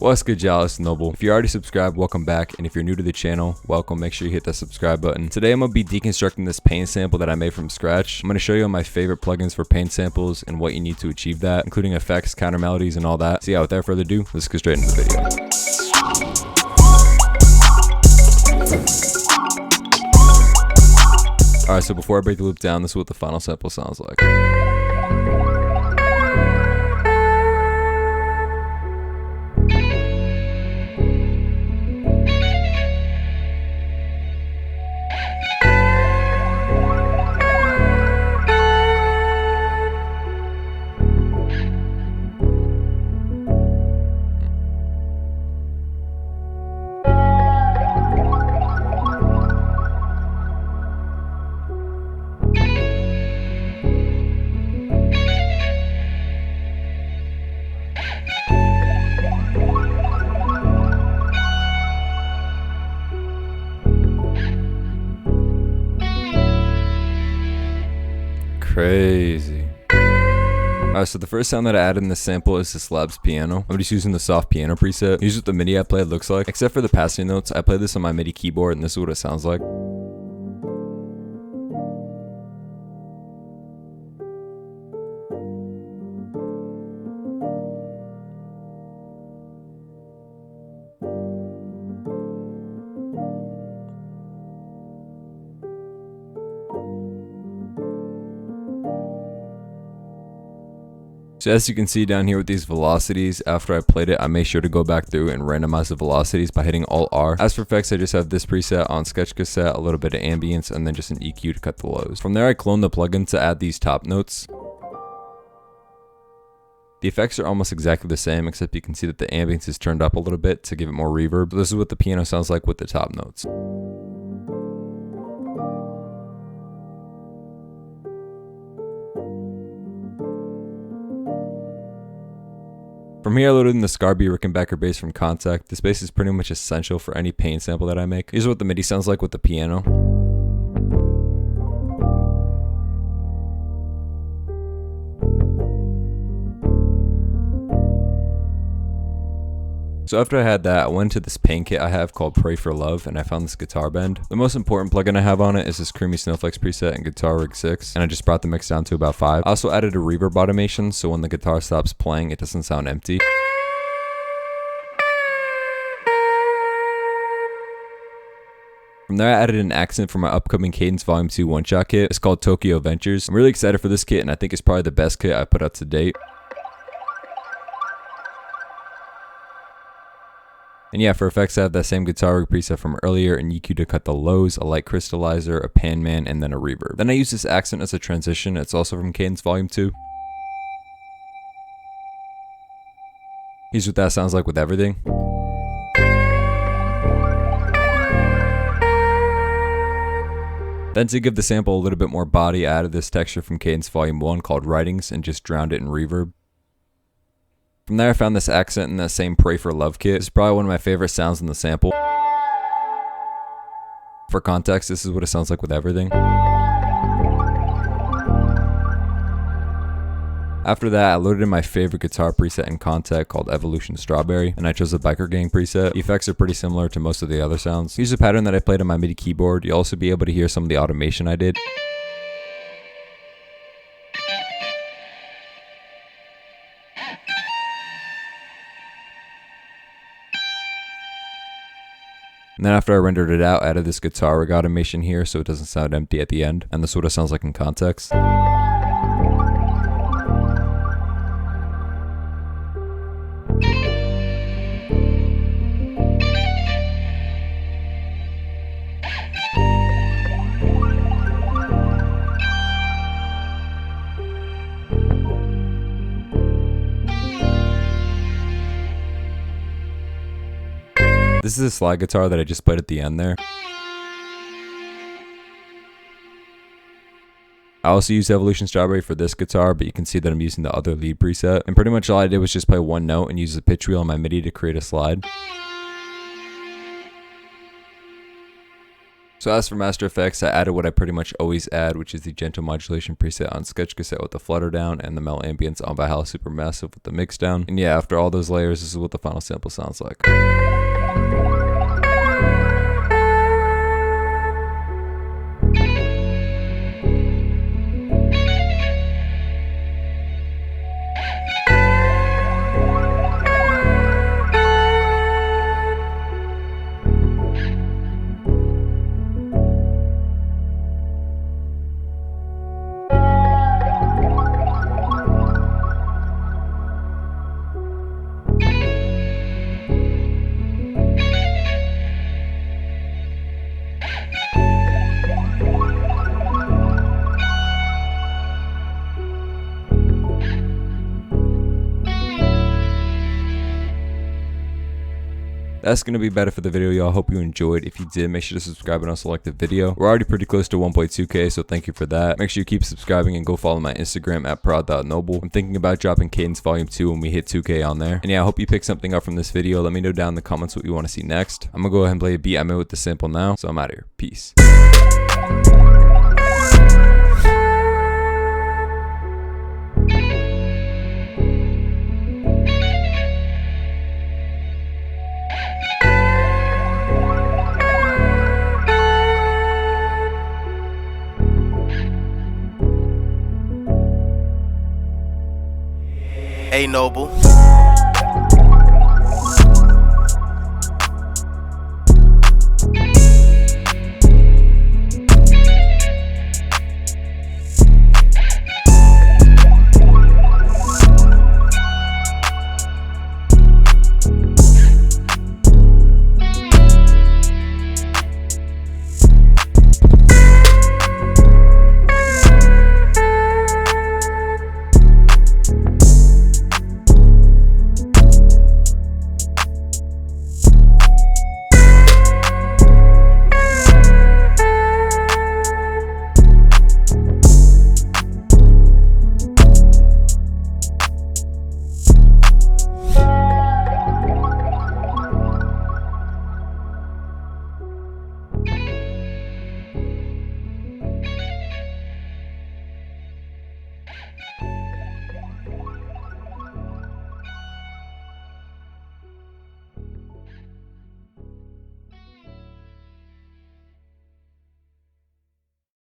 What's good, y'all? It's Noble. If you're already subscribed, welcome back, and if you're new to the channel, welcome. Make sure you hit that subscribe button. Today I'm going to be deconstructing this paint sample that I made from scratch. I'm going to show you my favorite plugins for paint samples and what you need to achieve that, including effects, counter melodies, and all that. So yeah, without further ado, let's go straight into the video. Alright, so before I break the loop down, this is what the final sample sounds like. Crazy. Alright, so the first sound that I added in this sample is this Labs piano. I'm just using the soft piano preset. Here's what the MIDI I played looks like. Except for the passing notes, I played this on my MIDI keyboard, and this is what it sounds like. So as you can see down here with these velocities, after I played it, I made sure to go back through and randomize the velocities by hitting Alt R. As for effects, I just have this preset on sketch cassette, a little bit of ambience, and then just an EQ to cut the lows. From there, I cloned the plugin to add these top notes. The effects are almost exactly the same, except you can see that the ambience is turned up a little bit to give it more reverb. So this is what the piano sounds like with the top notes. From here, I loaded in the Scarby Rickenbacker bass from Kontakt. This bass is pretty much essential for any paint sample that I make. Here's what the MIDI sounds like with the piano. So after I had that, I went to this paint kit I have called Pray for Love, and I found this guitar bend. The most important plugin I have on it is this Creamy Snowflakes preset in Guitar Rig 6, and I just brought the mix down to about 5. I also added a reverb automation, so when the guitar stops playing, it doesn't sound empty. From there, I added an accent for my upcoming Cadence Volume 2 one-shot kit. It's called Tokyo Ventures. I'm really excited for this kit, and I think it's probably the best kit I've put out to date. And yeah, for effects, I have that same guitar rig preset from earlier, an EQ to cut the lows, a light crystallizer, a pan man, and then a reverb. Then I use this accent as a transition. It's also from Cadence Volume 2. Here's what that sounds like with everything. Then to give the sample a little bit more body, I added this texture from Cadence Volume 1 called Writings and just drowned it in reverb. From there, I found this accent in that same Pray for Love kit. It's probably one of my favorite sounds in the sample. For context, this is what it sounds like with everything. After that, I loaded in my favorite guitar preset in Kontakt called Evolution Strawberry, and I chose the Biker Gang preset. The effects are pretty similar to most of the other sounds. Here's a pattern that I played on my MIDI keyboard. You'll also be able to hear some of the automation I did. And then after I rendered it out, I added this guitar rig automation here so it doesn't sound empty at the end. And this is what it sounds like in context. This is a slide guitar that I just played at the end there. I also used Evolution Strawberry for this guitar, but you can see that I'm using the other lead preset. And pretty much all I did was just play one note and use the pitch wheel on my MIDI to create a slide. So as for Master Effects, I added what I pretty much always add, which is the gentle modulation preset on Sketch Cassette with the flutter down, and the Mel Ambience on Valhalla Supermassive with the mix down. And yeah, after all those layers, this is what the final sample sounds like. That's going to be better for the video, y'all. Hope you enjoyed. If you did, make sure to subscribe and also like the video. We're already pretty close to 1.2k, so thank you for that. Make sure you keep subscribing and go follow my Instagram at prod.noble. I'm thinking about dropping Cadence Volume 2 when we hit 2k on there. And yeah, I hope you pick something up from this video. Let me know down in the comments what you want to see next. I'm going to go ahead and play a beat I made with the sample now, so I'm out of here. Peace. Hey Noble.